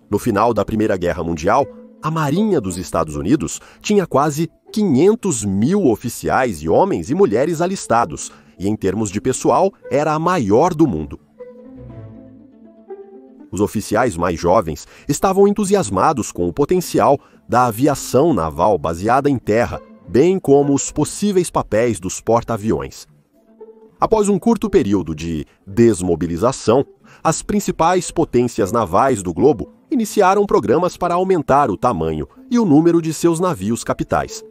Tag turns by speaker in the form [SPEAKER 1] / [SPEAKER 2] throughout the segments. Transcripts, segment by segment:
[SPEAKER 1] No final da Primeira Guerra Mundial, a Marinha dos Estados Unidos tinha quase 500 mil oficiais e homens e mulheres alistados, e em termos de pessoal, era a maior do mundo. Os oficiais mais jovens estavam entusiasmados com o potencial da aviação naval baseada em terra, bem como os possíveis papéis dos porta-aviões. Após um curto período de desmobilização, as principais potências navais do globo iniciaram programas para aumentar o tamanho e o número de seus navios capitais.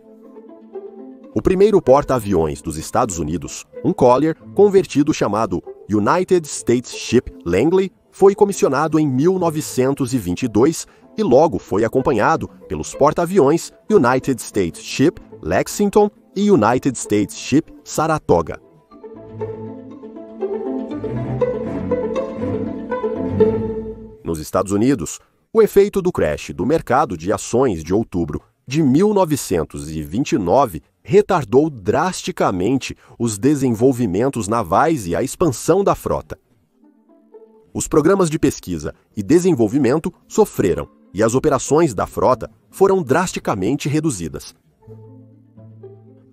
[SPEAKER 1] O primeiro porta-aviões dos Estados Unidos, um Collier convertido chamado United States Ship Langley, foi comissionado em 1922 e logo foi acompanhado pelos porta-aviões United States Ship Lexington e United States Ship Saratoga. Nos Estados Unidos, o efeito do crash do mercado de ações de outubro de 1929 retardou drasticamente os desenvolvimentos navais e a expansão da frota. Os programas de pesquisa e desenvolvimento sofreram e as operações da frota foram drasticamente reduzidas.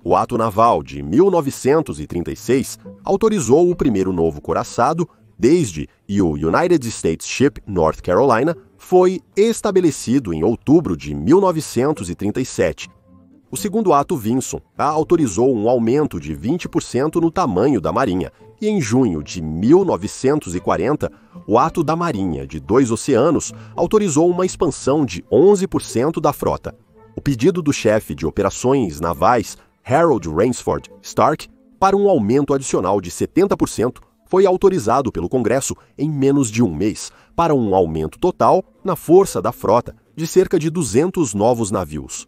[SPEAKER 1] O Ato Naval de 1936 autorizou o primeiro novo coraçado desde o United States Ship North Carolina foi estabelecido em outubro de 1937. O segundo Ato Vinson autorizou um aumento de 20% no tamanho da Marinha, e em junho de 1940, o Ato da Marinha de Dois Oceanos autorizou uma expansão de 11% da frota. O pedido do chefe de operações navais, Harold Rainsford Stark, para um aumento adicional de 70%, foi autorizado pelo Congresso em menos de um mês, para um aumento total na força da frota de cerca de 200 novos navios.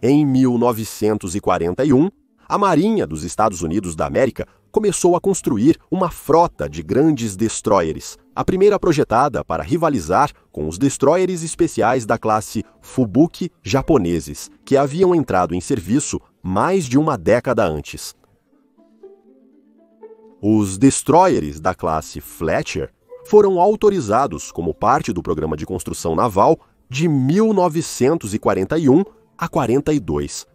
[SPEAKER 1] Em 1941, a Marinha dos Estados Unidos da América começou a construir uma frota de grandes destroyers, a primeira projetada para rivalizar com os destroyers especiais da classe Fubuki japoneses, que haviam entrado em serviço mais de uma década antes. Os destroyers da classe Fletcher foram autorizados como parte do programa de construção naval de 1941 a 42.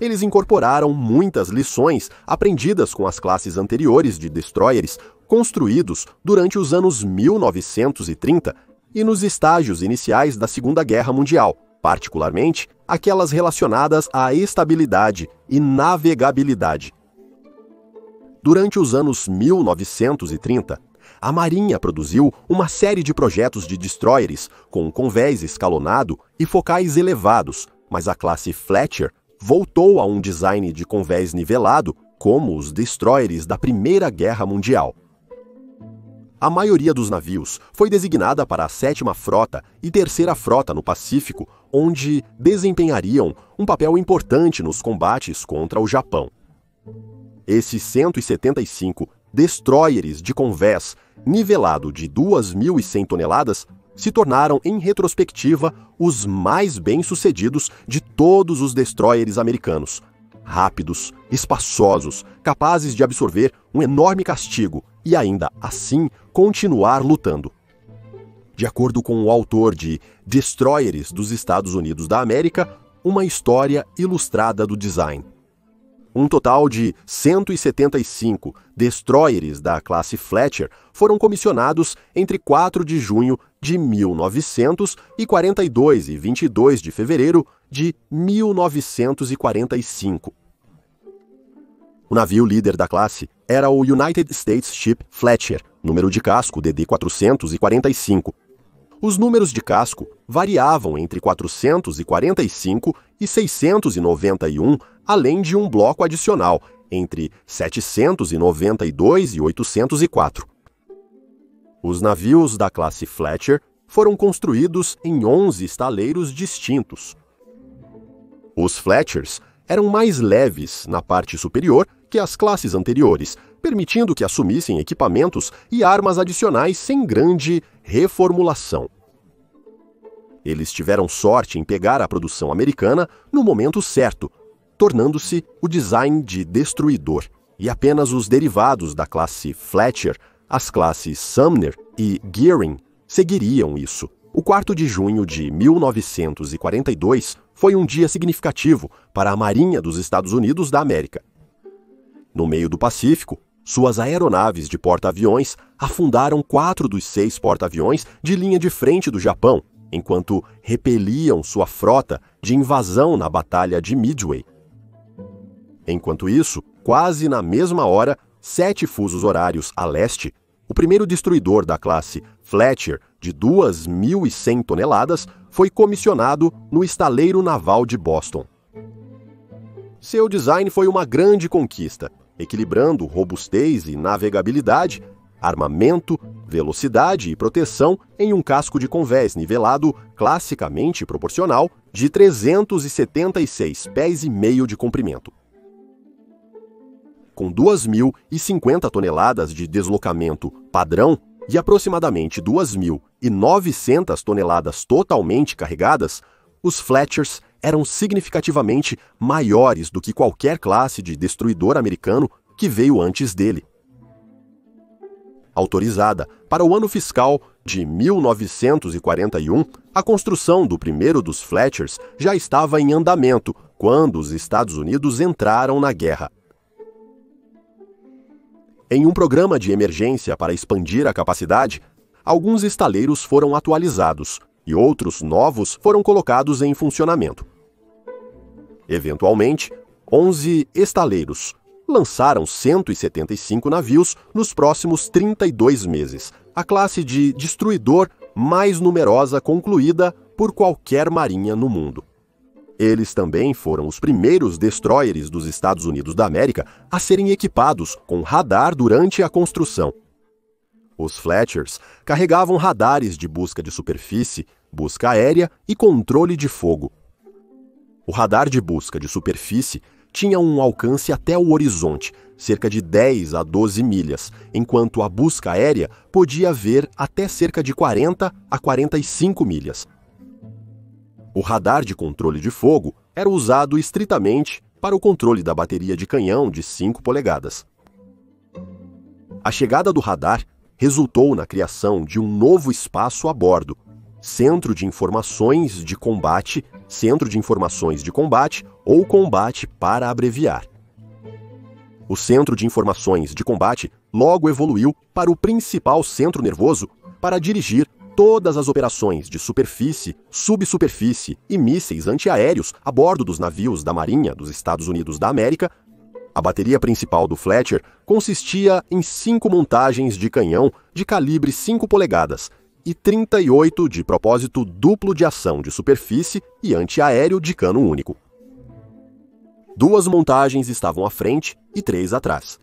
[SPEAKER 1] Eles incorporaram muitas lições aprendidas com as classes anteriores de destroyers construídos durante os anos 1930 e nos estágios iniciais da Segunda Guerra Mundial, particularmente aquelas relacionadas à estabilidade e navegabilidade. Durante os anos 1930, a Marinha produziu uma série de projetos de destroyers com convés escalonado e focais elevados, mas a classe Fletcher voltou a um design de convés nivelado, como os destroyers da Primeira Guerra Mundial. A maioria dos navios foi designada para a 7ª Frota e 3ª Frota no Pacífico, onde desempenhariam um papel importante nos combates contra o Japão. Esses 175 destroyers de convés nivelado de 2.100 toneladas se tornaram, em retrospectiva, os mais bem-sucedidos de todos os destroyers americanos. Rápidos, espaçosos, capazes de absorver um enorme castigo e ainda assim continuar lutando. De acordo com o autor de Destroyers dos Estados Unidos da América, uma história ilustrada do design. Um total de 175 destroyers da classe Fletcher foram comissionados entre 4 de junho de 1942 e 22 de fevereiro de 1945. O navio líder da classe era o United States Ship Fletcher, número de casco DD-445. Os números de casco variavam entre 445 e 691, além de um bloco adicional, entre 792 e 804. Os navios da classe Fletcher foram construídos em 11 estaleiros distintos. Os Fletchers eram mais leves na parte superior que as classes anteriores, permitindo que assumissem equipamentos e armas adicionais sem grande reformulação. Eles tiveram sorte em pegar a produção americana no momento certo, tornando-se o design de destruidor, e apenas os derivados da classe Fletcher, as classes Sumner e Gearing, seguiriam isso. O 4 de junho de 1942 foi um dia significativo para a Marinha dos Estados Unidos da América. No meio do Pacífico, suas aeronaves de porta-aviões afundaram 4 dos 6 porta-aviões de linha de frente do Japão, enquanto repeliam sua frota de invasão na Batalha de Midway. Enquanto isso, quase na mesma hora, 7 fusos horários a leste, o primeiro destruidor da classe Fletcher, de 2.100 toneladas, foi comissionado no estaleiro naval de Boston. Seu design foi uma grande conquista, equilibrando robustez e navegabilidade, armamento, velocidade e proteção em um casco de convés nivelado classicamente proporcional de 376 pés e meio de comprimento. Com 2.050 toneladas de deslocamento padrão e aproximadamente 2.900 toneladas totalmente carregadas, os Fletchers eram significativamente maiores do que qualquer classe de destruidor americano que veio antes dele. Autorizada para o ano fiscal de 1941, a construção do primeiro dos Fletchers já estava em andamento quando os Estados Unidos entraram na guerra. Em um programa de emergência para expandir a capacidade, alguns estaleiros foram atualizados e outros novos foram colocados em funcionamento. Eventualmente, 11 estaleiros lançaram 175 navios nos próximos 32 meses, a classe de destruidor mais numerosa concluída por qualquer marinha no mundo. Eles também foram os primeiros destroyers dos Estados Unidos da América a serem equipados com radar durante a construção. Os Fletchers carregavam radares de busca de superfície, busca aérea e controle de fogo. O radar de busca de superfície tinha um alcance até o horizonte, cerca de 10 a 12 milhas, enquanto a busca aérea podia ver até cerca de 40 a 45 milhas. O radar de controle de fogo era usado estritamente para o controle da bateria de canhão de 5 polegadas. A chegada do radar resultou na criação de um novo espaço a bordo, Centro de Informações de Combate, ou Combate para abreviar. O Centro de Informações de Combate logo evoluiu para o principal centro nervoso para dirigir todas as operações de superfície, subsuperfície e mísseis antiaéreos a bordo dos navios da Marinha dos Estados Unidos da América. A bateria principal do Fletcher consistia em 5 montagens de canhão de calibre 5 polegadas e 38 de propósito duplo de ação de superfície e antiaéreo de cano único. 2 montagens estavam à frente e 3 atrás.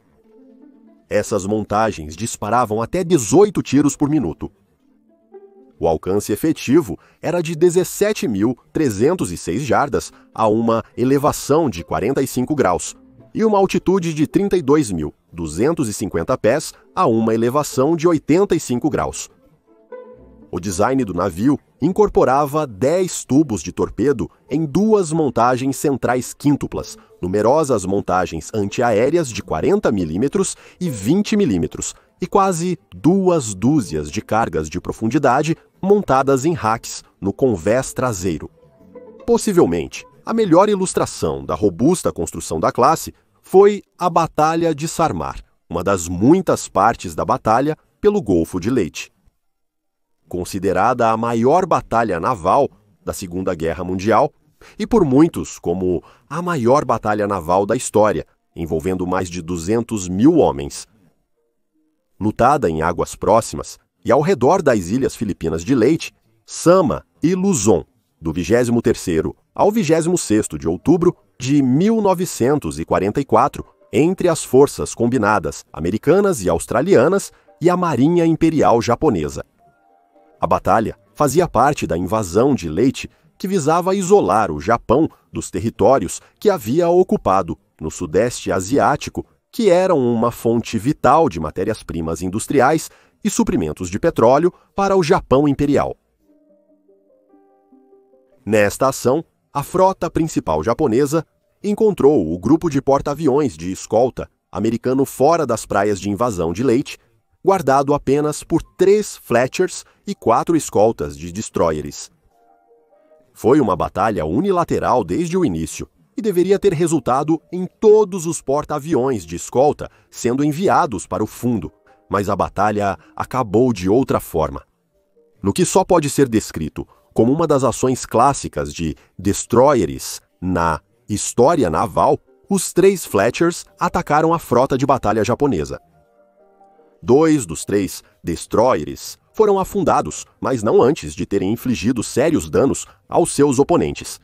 [SPEAKER 1] Essas montagens disparavam até 18 tiros por minuto. O alcance efetivo era de 17.306 jardas a uma elevação de 45 graus e uma altitude de 32.250 pés a uma elevação de 85 graus. O design do navio incorporava 10 tubos de torpedo em 2 montagens centrais quíntuplas, numerosas montagens antiaéreas de 40 mm e 20 mm, e quase 2 dúzias de cargas de profundidade montadas em racks no convés traseiro. Possivelmente, a melhor ilustração da robusta construção da classe foi a Batalha de Sarmar, uma das muitas partes da batalha pelo Golfo de Leyte. Considerada a maior batalha naval da Segunda Guerra Mundial, e por muitos como a maior batalha naval da história, envolvendo mais de 200.000 homens. Lutada em águas próximas e ao redor das ilhas filipinas de Leyte, Sama e Luzon, do 23º ao 26º de outubro de 1944, entre as forças combinadas americanas e australianas e a Marinha Imperial Japonesa. A batalha fazia parte da invasão de Leyte, que visava isolar o Japão dos territórios que havia ocupado no Sudeste Asiático, que eram uma fonte vital de matérias-primas industriais e suprimentos de petróleo para o Japão Imperial. Nesta ação, a frota principal japonesa encontrou o grupo de porta-aviões de escolta americano fora das praias de invasão de Leyte, guardado apenas por 3 Fletchers e 4 escoltas de destroyers. Foi uma batalha unilateral desde o início e deveria ter resultado em todos os porta-aviões de escolta sendo enviados para o fundo, mas a batalha acabou de outra forma. No que só pode ser descrito como uma das ações clássicas de destroyers na história naval, os 3 Fletchers atacaram a frota de batalha japonesa. 2 dos 3 destroyers foram afundados, mas não antes de terem infligido sérios danos aos seus oponentes.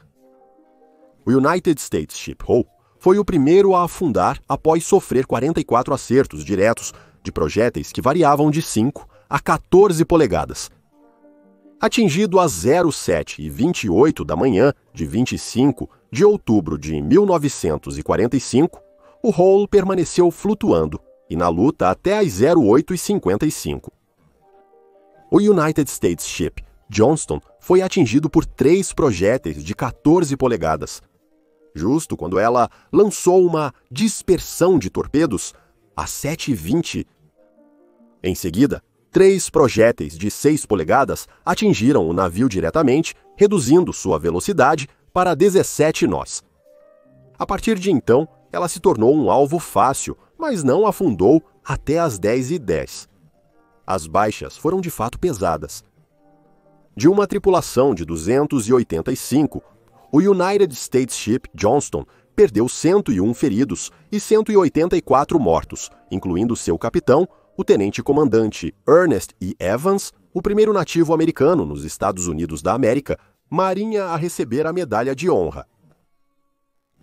[SPEAKER 1] O United States Ship Hull foi o primeiro a afundar após sofrer 44 acertos diretos de projéteis que variavam de 5 a 14 polegadas. Atingido às 07h28 da manhã de 25 de outubro de 1945, o Hull permaneceu flutuando e na luta até às 08h55. O United States Ship Johnston foi atingido por 3 projéteis de 14 polegadas, justo quando ela lançou uma dispersão de torpedos às 7h20. Em seguida, 3 projéteis de 6 polegadas atingiram o navio diretamente, reduzindo sua velocidade para 17 nós. A partir de então, ela se tornou um alvo fácil, mas não afundou até às 10h10. As baixas foram de fato pesadas. De uma tripulação de 285, o United States Ship Johnston perdeu 101 feridos e 184 mortos, incluindo seu capitão, o tenente-comandante Ernest E. Evans, o primeiro nativo americano nos Estados Unidos da América, marinha a receber a medalha de honra.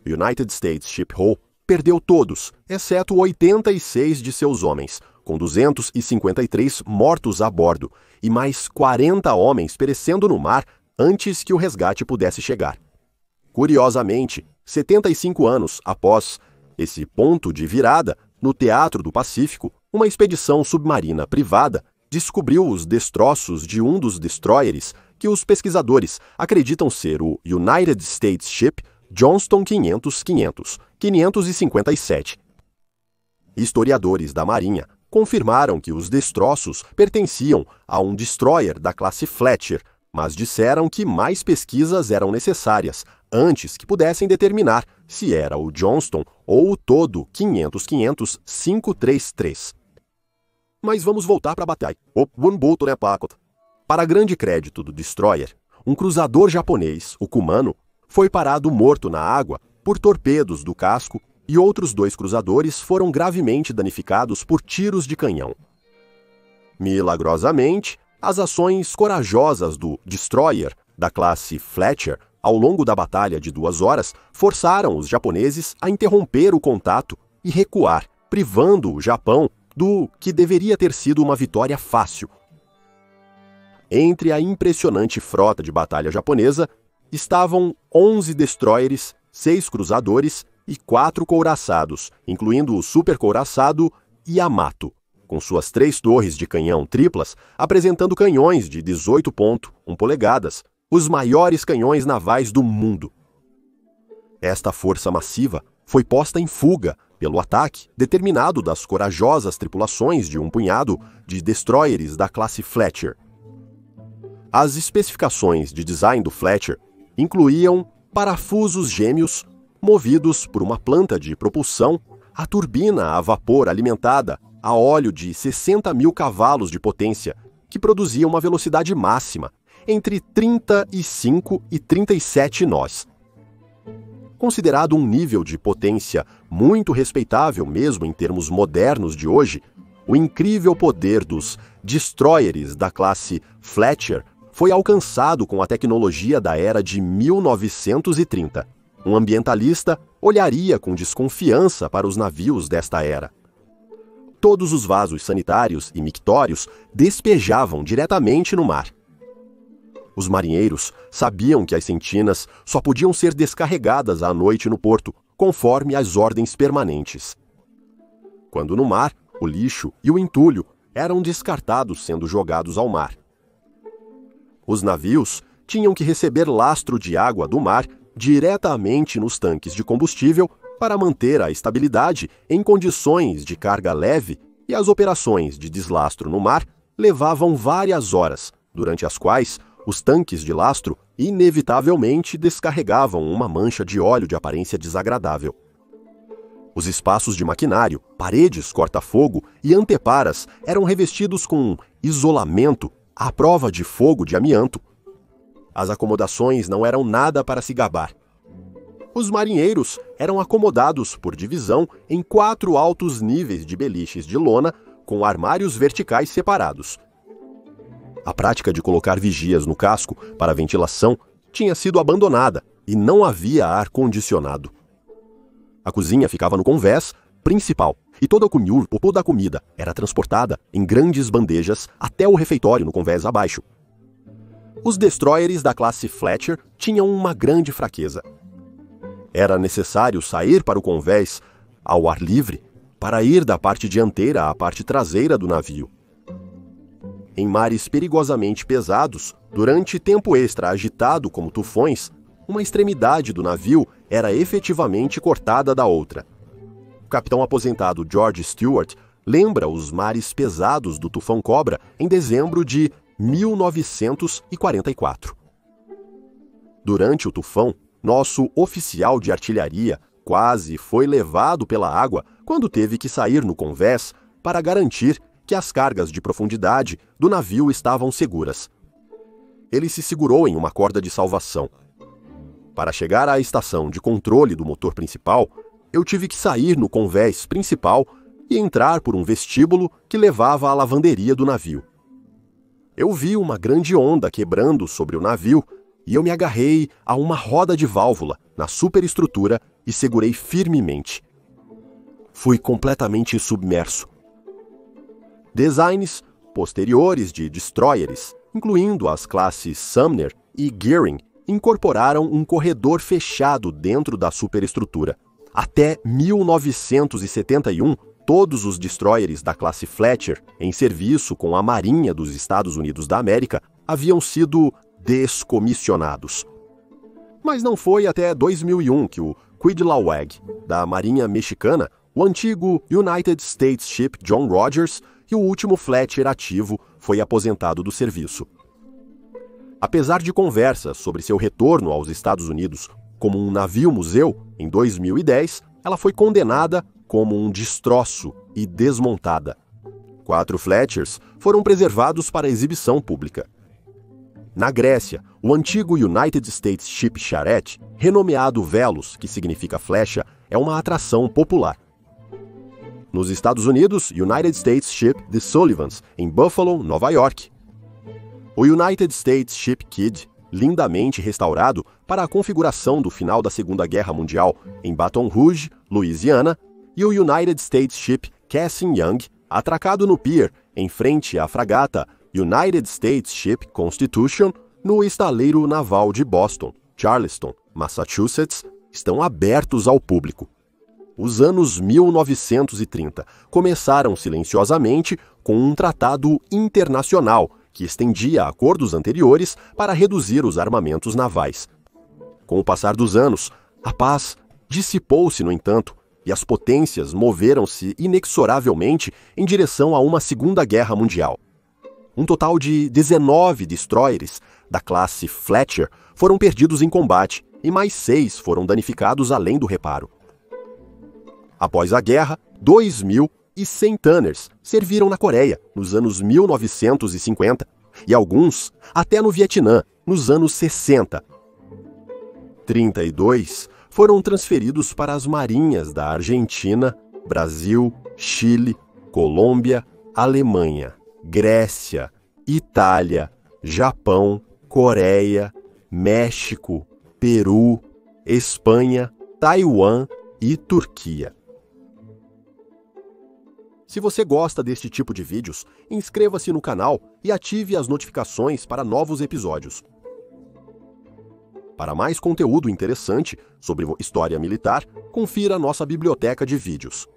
[SPEAKER 1] O United States Ship Hull perdeu todos, exceto 86 de seus homens, com 253 mortos a bordo e mais 40 homens perecendo no mar antes que o resgate pudesse chegar. Curiosamente, 75 anos após esse ponto de virada, no Teatro do Pacífico, uma expedição submarina privada descobriu os destroços de um dos destroyers que os pesquisadores acreditam ser o United States Ship Johnston 557. Historiadores da Marinha confirmaram que os destroços pertenciam a um destroyer da classe Fletcher, mas disseram que mais pesquisas eram necessárias antes que pudessem determinar se era o Johnston ou o todo 533. Mas vamos voltar para a batalha. Para grande crédito do destroyer, um cruzador japonês, o Kumano, foi parado morto na água por torpedos do casco e outros 2 cruzadores foram gravemente danificados por tiros de canhão. Milagrosamente, as ações corajosas do destroyer da classe Fletcher ao longo da batalha de 2 horas forçaram os japoneses a interromper o contato e recuar, privando o Japão do que deveria ter sido uma vitória fácil. Entre a impressionante frota de batalha japonesa estavam 11 destroyers, 6 cruzadores e 4 couraçados, incluindo o supercouraçado Yamato, com suas 3 torres de canhão triplas apresentando canhões de 18,1 polegadas, os maiores canhões navais do mundo. Esta força massiva foi posta em fuga pelo ataque determinado das corajosas tripulações de um punhado de destroyers da classe Fletcher. As especificações de design do Fletcher incluíam parafusos gêmeos movidos por uma planta de propulsão, a turbina a vapor alimentada a óleo de 60.000 cavalos de potência, que produzia uma velocidade máxima entre 35 e 37 nós. Considerado um nível de potência muito respeitável mesmo em termos modernos de hoje, o incrível poder dos destroyers da classe Fletcher foi alcançado com a tecnologia da era de 1930. Um ambientalista olharia com desconfiança para os navios desta era. Todos os vasos sanitários e mictórios despejavam diretamente no mar. Os marinheiros sabiam que as sentinas só podiam ser descarregadas à noite no porto, conforme as ordens permanentes. Quando no mar, o lixo e o entulho eram descartados sendo jogados ao mar. Os navios tinham que receber lastro de água do mar diretamente nos tanques de combustível para manter a estabilidade em condições de carga leve E as operações de deslastro no mar levavam várias horas, durante as quais os tanques de lastro inevitavelmente descarregavam uma mancha de óleo de aparência desagradável. Os espaços de maquinário, paredes corta-fogo e anteparas eram revestidos com isolamento à prova de fogo de amianto. As acomodações não eram nada para se gabar. Os marinheiros eram acomodados por divisão em 4 altos níveis de beliches de lona com armários verticais separados. A prática de colocar vigias no casco para ventilação tinha sido abandonada e não havia ar-condicionado. A cozinha ficava no convés principal e toda a comida era transportada em grandes bandejas até o refeitório no convés abaixo. Os destroyers da classe Fletcher tinham uma grande fraqueza. Era necessário sair para o convés ao ar livre para ir da parte dianteira à parte traseira do navio. Em mares perigosamente pesados, durante tempo extra agitado como tufões, uma extremidade do navio era efetivamente cortada da outra. O capitão aposentado George Stewart lembra os mares pesados do tufão Cobra em dezembro de 1944. Durante o tufão, nosso oficial de artilharia quase foi levado pela água quando teve que sair no convés para garantir que as cargas de profundidade do navio estavam seguras. Ele se segurou em uma corda de salvação. Para chegar à estação de controle do motor principal, eu tive que sair no convés principal e entrar por um vestíbulo que levava à lavanderia do navio. Eu vi uma grande onda quebrando sobre o navio e eu me agarrei a uma roda de válvula na superestrutura e segurei firmemente. Fui completamente submerso. Designs posteriores de destroyers, incluindo as classes Sumner e Gearing, incorporaram um corredor fechado dentro da superestrutura. Até 1971, todos os destroyers da classe Fletcher, em serviço com a Marinha dos Estados Unidos da América, haviam sido descomissionados. Mas não foi até 2001 que o Cuitlawag, da Marinha Mexicana, o antigo United States Ship John Rogers e o último Fletcher ativo foi aposentado do serviço. Apesar de conversas sobre seu retorno aos Estados Unidos como um navio-museu, em 2010, ela foi condenada como um destroço e desmontada. 4 Fletchers foram preservados para exibição pública. Na Grécia, o antigo United States Ship Charette, renomeado Velos, que significa flecha, é uma atração popular. Nos Estados Unidos, United States Ship The Sullivans, em Buffalo, Nova York. O United States Ship Kidd, lindamente restaurado para a configuração do final da Segunda Guerra Mundial, em Baton Rouge, Louisiana, e o United States Ship Cassin Young, atracado no pier, em frente à fragata United States Ship Constitution, no estaleiro naval de Boston, Charleston, Massachusetts, estão abertos ao público. Os anos 1930 começaram silenciosamente com um tratado internacional que estendia acordos anteriores para reduzir os armamentos navais. Com o passar dos anos, a paz dissipou-se, no entanto, e as potências moveram-se inexoravelmente em direção a uma Segunda Guerra Mundial. Um total de 19 destroyers da classe Fletcher foram perdidos em combate e mais 6 foram danificados além do reparo. Após a guerra, 2.100 Tanners serviram na Coreia nos anos 1950 e alguns até no Vietnã nos anos 60. 32 foram transferidos para as marinhas da Argentina, Brasil, Chile, Colômbia, Alemanha, Grécia, Itália, Japão, Coreia, México, Peru, Espanha, Taiwan e Turquia. Se você gosta deste tipo de vídeos, inscreva-se no canal e ative as notificações para novos episódios. Para mais conteúdo interessante sobre história militar, confira nossa biblioteca de vídeos.